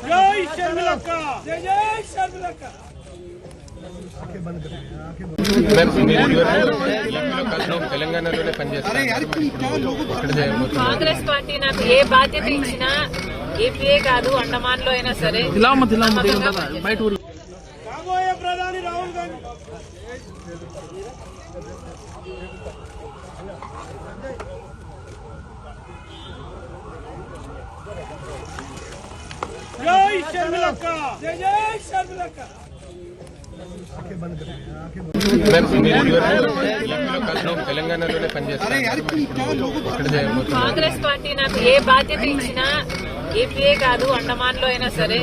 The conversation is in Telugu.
जय शर्मिलक्का, जय जय शर्मिलक्का। తెలంగాణలోనే పనిచేస్తారు. కాంగ్రెస్ పార్టీ నాకు ఏ బాధ్యత ఇచ్చినా ఏపీఏ కాదు అండమాన్ లో అయినా సరే కాబోయే ప్రధాని రాహుల్ గాంధీ जय शर्मिलक्का, जय जय शर्मिलक्का। తెలంగాణలోనే పనిచేస్తారు. కాంగ్రెస్ పార్టీ నాకు ఏ బాధ్యత ఇచ్చినా ఏపీఏ కాదు అండమాన్ లో అయినా సరే